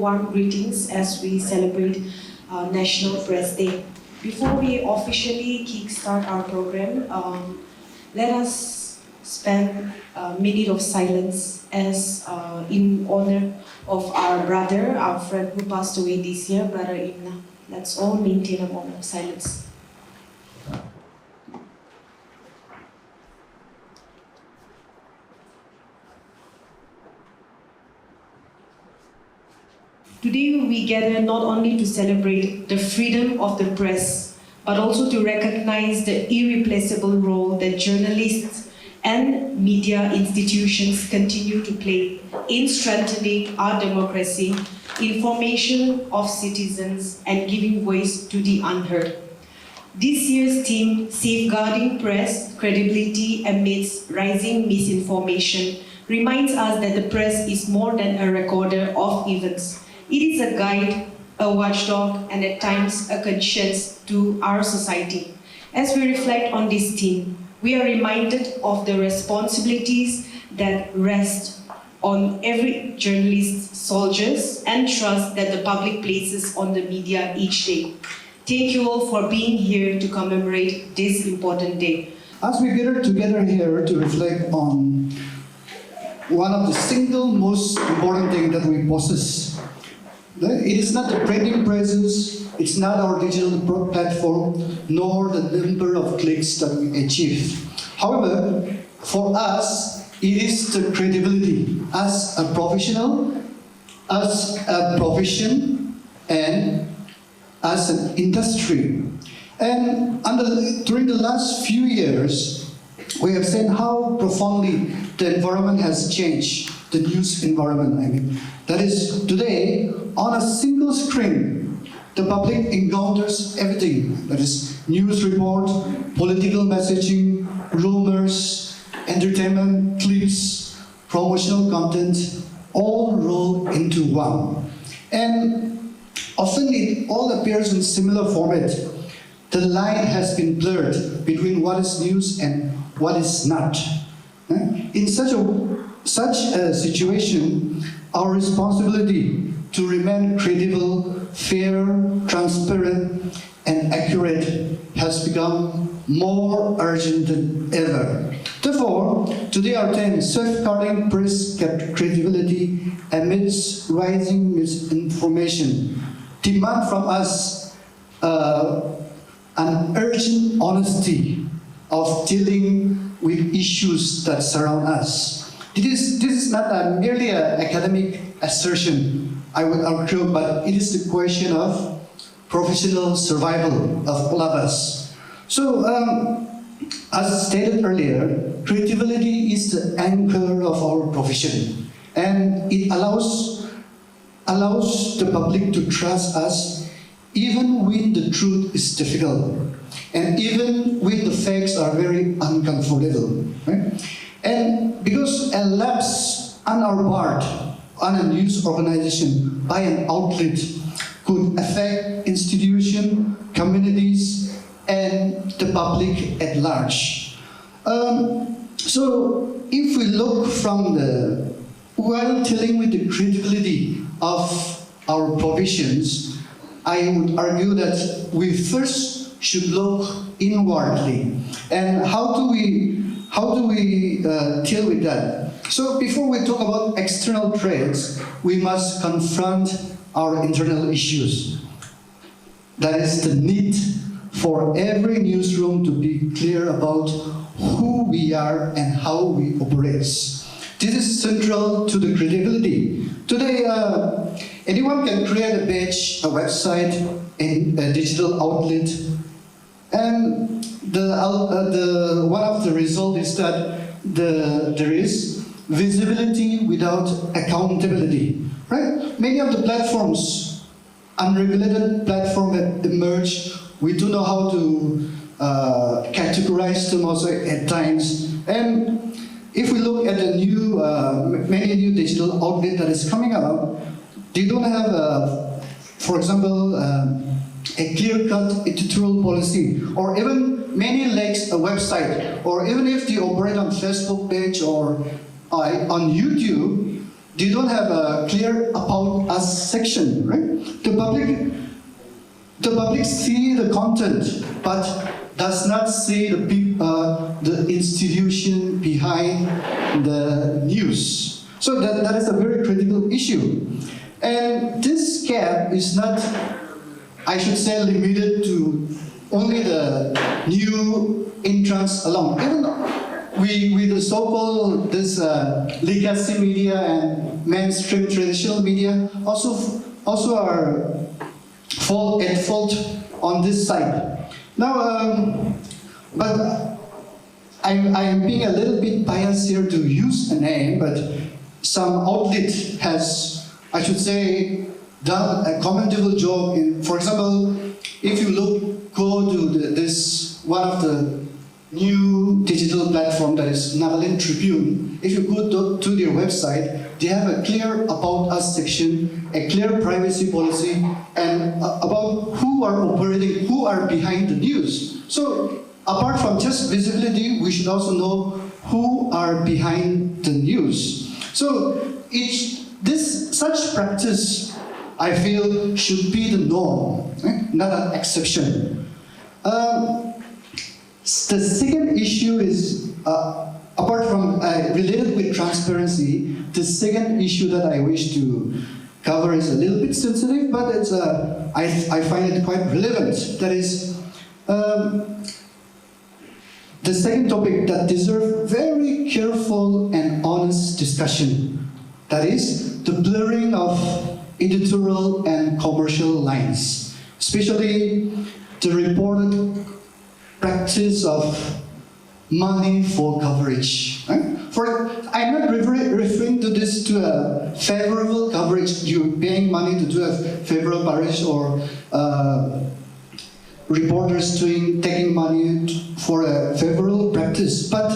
warm greetings as we celebrate National Press Day. Before we officially kickstart our program, let us spend a minute of silence as in honor of our brother, our friend who passed away this year, Brother Imna. Let's all maintain a moment of silence. Today we gather not only to celebrate the freedom of the press, but also to recognize the irreplaceable role that journalists and media institutions continue to play in strengthening our democracy, information of citizens, and giving voice to the unheard. This year's theme, Safeguarding Press Credibility Amidst Rising Misinformation, reminds us that the press is more than a recorder of events. It is a guide, a watchdog, and at times a conscience to our society. As we reflect on this theme, we are reminded of the responsibilities that rest on every journalist, soldiers, and trust that the public places on the media each day. Thank you all for being here to commemorate this important day. As we gather together here to reflect on one of the single most important things that we possess, it is not the printing presses, it's not our digital platform, nor the number of clicks that we achieve. However, for us, it is the credibility as a professional, as a profession, and as an industry. And during the last few years, we have seen how profoundly the environment has changed, the news environment, I mean. That is, today, on a single screen, the public encounters everything. That is, news report, political messaging, rumors, entertainment clips, promotional content, all roll into one. And often it all appears in similar format. The line has been blurred between what is news and what is not. In such a situation, our responsibility to remain credible, fair, transparent, and accurate has become more urgent than ever. Therefore, today our theme, safeguarding press credibility amidst rising misinformation, demand from us an urgent honesty of dealing with issues that surround us. This is not merely an academic assertion, I would argue, but it is the question of professional survival of all of us. So, as stated earlier, credibility is the anchor of our profession, and it allows the public to trust us even when the truth is difficult, and even when the facts are very uncomfortable. Right? And because a lapse on our part on a news organization by an outlet could affect institutions, communities, and the public at large. So if we look while dealing with the credibility of our professions, I would argue that we first should look inwardly. And how do we deal with that? So before we talk about external threats, we must confront our internal issues. That is the need for every newsroom to be clear about who we are and how we operate. This is central to the credibility. Today, anyone can create a page, a website, a digital outlet, and one of the results is that there is visibility without accountability. Right? Many of the platforms, unregulated platforms that emerge, we don't know how to categorize them also at times. And if we look at the many new digital outlets that is coming up, they don't have, for example, a clear-cut editorial policy, or even many lacks a website, or even if they operate on Facebook page or on YouTube, they don't have a clear about us section, right? The public see the content, but does not see the institution behind the news. So that is a very critical issue. And this gap is not, I should say, limited to only the new entrants alone. Even with the so-called this legacy media and mainstream traditional media also are at fault on this side. Now, but I am being a little bit biased here to use a name, but some outlet has, I should say, done a commendable job in, for example, if you go to this one of the new digital platform that is Nagaland Tribune. If you go to their website, they have a clear about us section, a clear privacy policy, and about who are operating, who are behind the news. So apart from just visibility, we should also know who are behind the news. So such practice, I feel, should be the norm, right? Not an exception. The second issue is, apart from related with transparency, the second issue that I wish to cover is a little bit sensitive, but it's I find it quite relevant. That is the second topic that deserves very careful and honest discussion. That is the blurring of editorial and commercial lines, especially the reported practice of money for coverage. Right? I'm not referring to this to a favorable coverage. You're paying money to do a favorable coverage, or reporters taking money for a favorable practice. But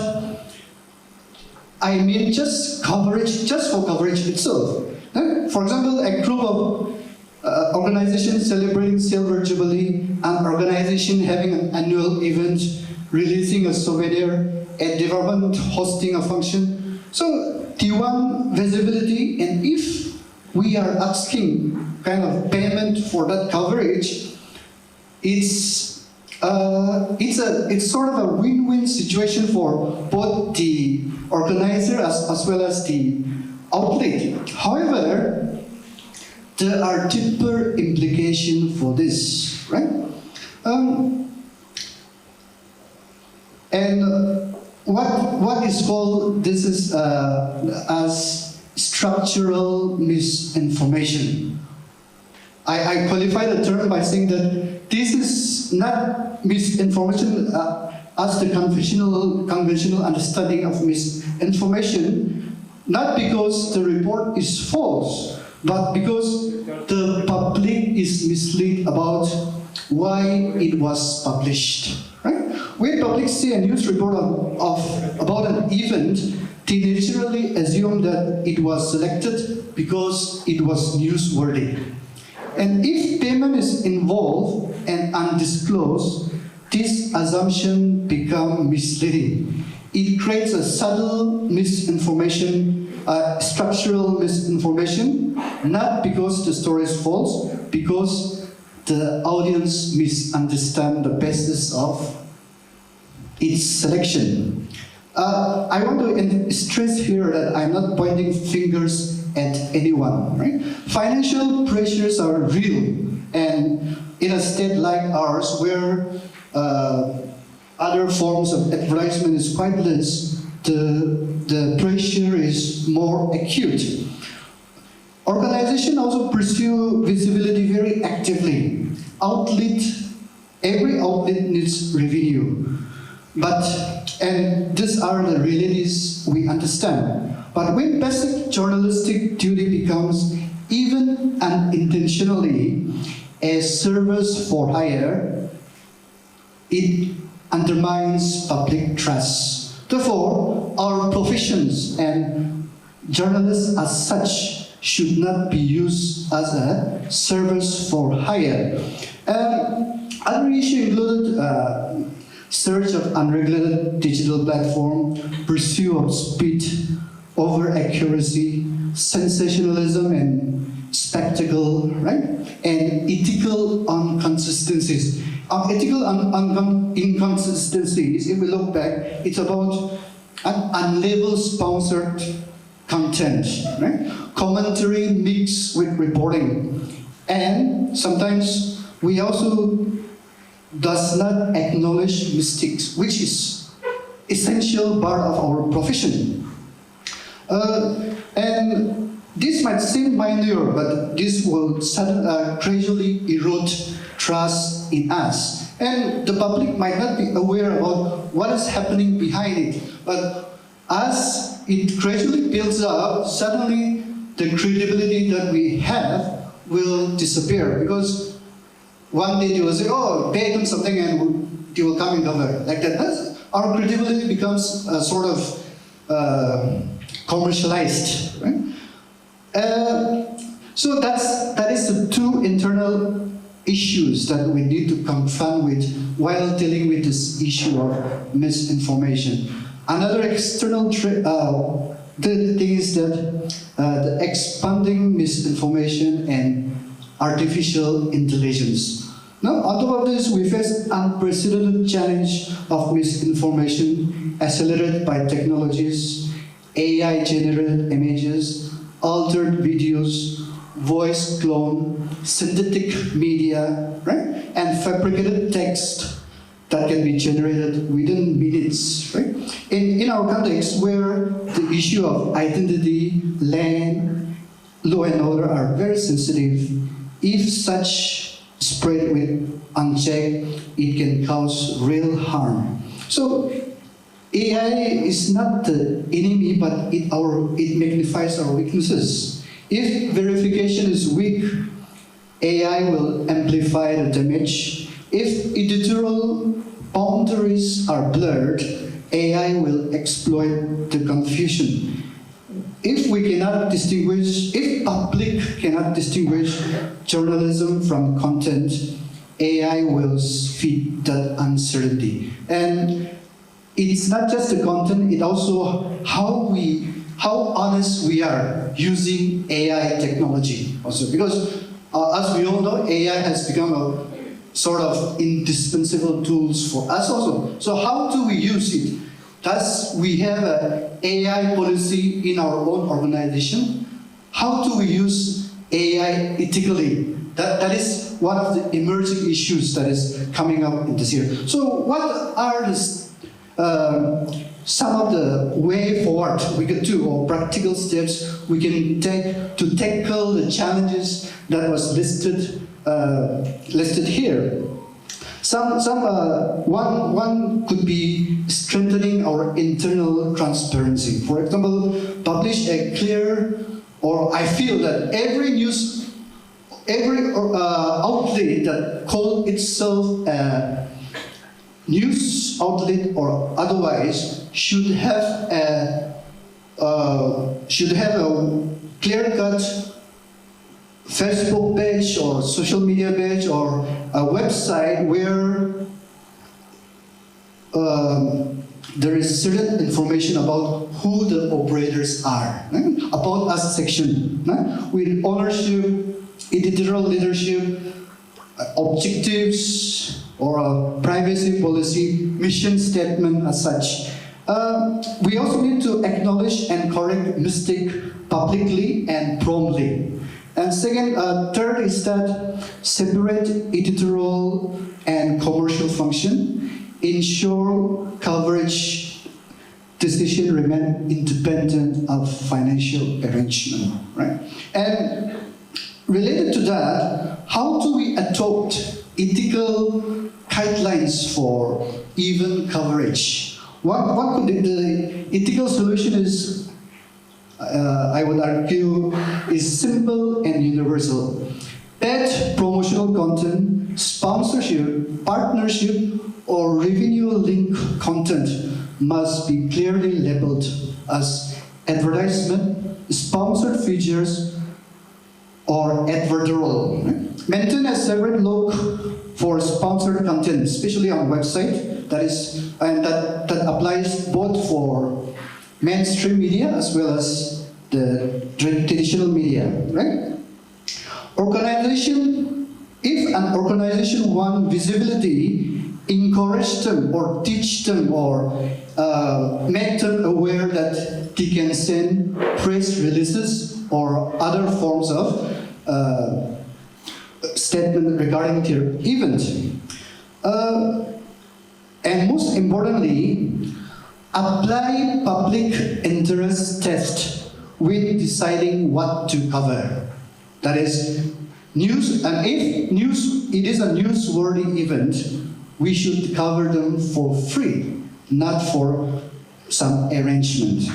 I mean just coverage, just for coverage itself. Right? For example, a group of organizations celebrating Silver Jubilee, an organization having an annual event, releasing a souvenir, a department hosting a function. So they want visibility, and if we are asking kind of payment for that coverage, it's sort of a win-win situation for both the organizer as well as the outlet. However, there are deeper implications for this, right? And what is called this is as structural misinformation. I qualify the term by saying that this is not misinformation as the conventional understanding of misinformation, not because the report is false, but because the public is misled about why it was published. Right? When public see a news report about an event, they naturally assume that it was selected because it was newsworthy. And if payment is involved and undisclosed, this assumption becomes misleading. It creates a subtle misinformation, structural misinformation, not because the story is false, because the audience misunderstands the basis of its selection. I want to stress here that I'm not pointing fingers at anyone. Right? Financial pressures are real, and in a state like ours, where other forms of advertisement is quite less, the pressure is more acute. Organizations also pursue visibility very actively. Every outlet needs revenue. And these are the realities we understand. But when basic journalistic duty becomes, even unintentionally, a service for hire, it undermines public trust. Therefore, our professions and journalists as such should not be used as a service for hire. Other issues included search of unregulated digital platform, pursuit of speed over accuracy, sensationalism and spectacle, right? And ethical inconsistencies. Inconsistencies, if we look back, it's about an unlabeled sponsored content, right? Commentary mixed with reporting. And sometimes we also does not acknowledge mistakes, which is essential part of our profession. And this might seem minor, but this will gradually erode trust in us. And the public might not be aware about what is happening behind it. But as it gradually builds up, suddenly the credibility that we have will disappear. Because one day they will say, oh, pay them something and they will come in over. Like that. Our credibility becomes sort of commercialized, right? So that is the two internal issues that we need to confront with while dealing with this issue of misinformation. Another external thing is that the expanding misinformation and artificial intelligence. Now, on top of this, we face unprecedented challenge of misinformation accelerated by technologies, AI-generated images, altered videos, voice clone, synthetic media, right? And fabricated text that can be generated within minutes, right? In our context, where the issue of identity, land, law and order are very sensitive, if such spread with unchecked, it can cause real harm. So AI is not the enemy, but it magnifies our weaknesses. If verification is weak, AI will amplify the damage. If editorial boundaries are blurred, AI will exploit the confusion. If public cannot distinguish journalism from content, AI will feed that uncertainty. And it's not just the content, it also how honest we are using AI technology also. Because as we all know, AI has become a sort of indispensable tools for us also. So how do we use it? Does we have an AI policy in our own organization? How do we use AI ethically? That is one of the emerging issues that is coming up in this year. So what are some of the way forward we could do, or practical steps we can take to tackle the challenges that was listed here? One could be strengthening our internal transparency. For example, publish a clear, or I feel that every outlet that call itself a news outlet or otherwise should have a clear-cut Facebook page or social media page or a website where there is certain information about who the operators are, right? About us section, right? With ownership, editorial leadership, objectives, or a privacy policy, mission statement as such. We also need to acknowledge and correct mistake publicly and promptly. And second, third is that separate editorial and commercial function, ensure coverage decision remain independent of financial arrangement, right? And related to that, how do we adopt ethical guidelines for even coverage? What could the ethical solution is? I would argue, is simple and universal. Bad promotional content, sponsorship, partnership, or revenue-linked content must be clearly labeled as advertisement, sponsored features, or editorial. Maintain a separate log for sponsored content, especially on website. That applies both for mainstream media as well as the traditional media, right? If an organization wants visibility, encourage them or teach them or make them aware that they can send press releases or other forms of statement regarding their event. And most importantly, apply public interest test when deciding what to cover. That is, news, and if it is a newsworthy event, we should cover them for free, not for some arrangement.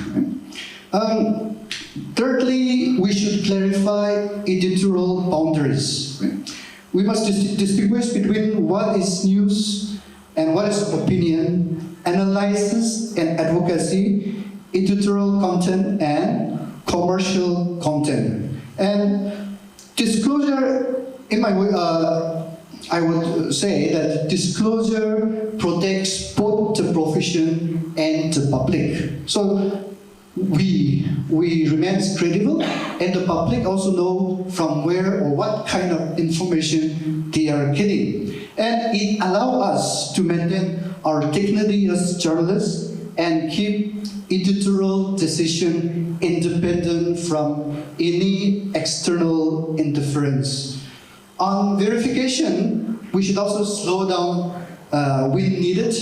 Thirdly, we should clarify editorial boundaries. We must distinguish between what is news and what is opinion, analysis and advocacy, editorial content and commercial content. And disclosure, in my way, I would say that disclosure protects both the profession and the public. So we remain credible, and the public also know from where or what kind of information they are getting. And it allows us to maintain our dignity as journalists and keep editorial decision independent from any external interference. On verification, we should also slow down when needed,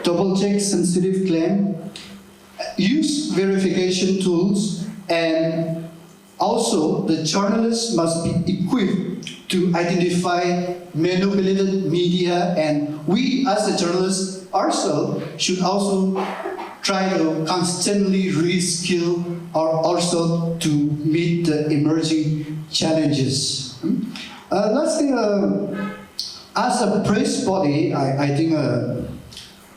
double-check sensitive claim, use verification tools, and also the journalists must be equipped to identify manipulated media, and we as the journalists ourselves should also try to constantly reskill ourselves to meet the emerging challenges. Lastly, as a press body, I think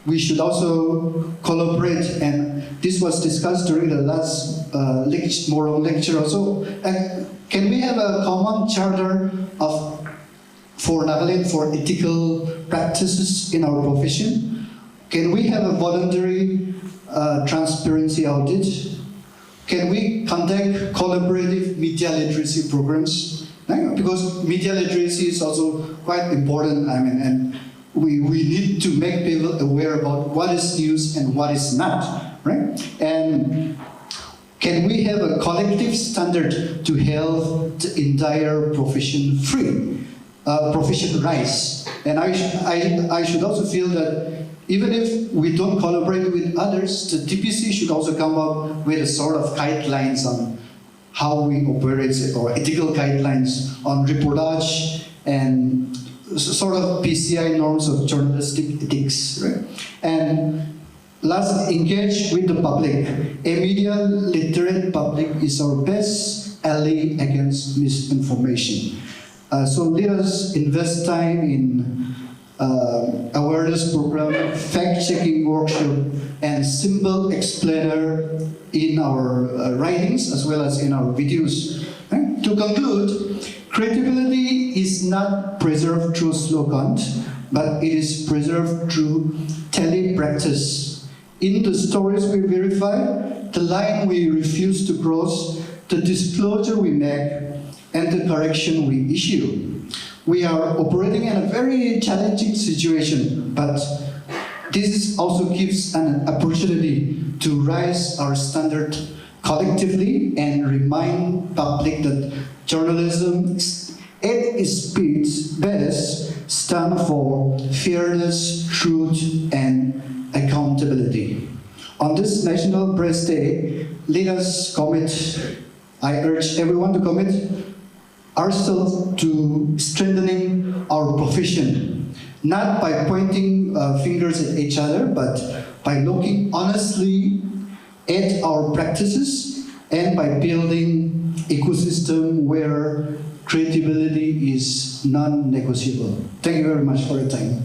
we should also collaborate, and this was discussed during the last Morung lecture also. Can we have a common charter for Nagaland for ethical practices in our profession? Can we have a voluntary transparency audit? Can we conduct collaborative media literacy programs? Because media literacy is also quite important. I mean, and we need to make people aware about what is news and what is not, right? And can we have a collective standard to help the entire profession free, profession rise? And I should also feel that even if we don't collaborate with others, the DPC should also come up with a sort of guidelines on how we operate, or ethical guidelines on reportage and sort of PCI norms of journalistic ethics, right? And last, engage with the public. A media literate public is our best ally against misinformation. So let us invest time in awareness program, fact-checking workshop, and simple explainer in our writings as well as in our videos. Right? To conclude, credibility is not preserved through slogan, but it is preserved through telepractice. In the stories we verify, the line we refuse to cross, the disclosure we make, and the correction we issue. We are operating in a very challenging situation, but this also gives an opportunity to raise our standard collectively and remind public that journalism at its best stand for fairness, truth, and accountability. On this National Press Day, let us commit, I urge everyone to commit ourselves to strengthening our profession, not by pointing fingers at each other, but by looking honestly at our practices and by building ecosystem where credibility is non-negotiable. Thank you very much for your time.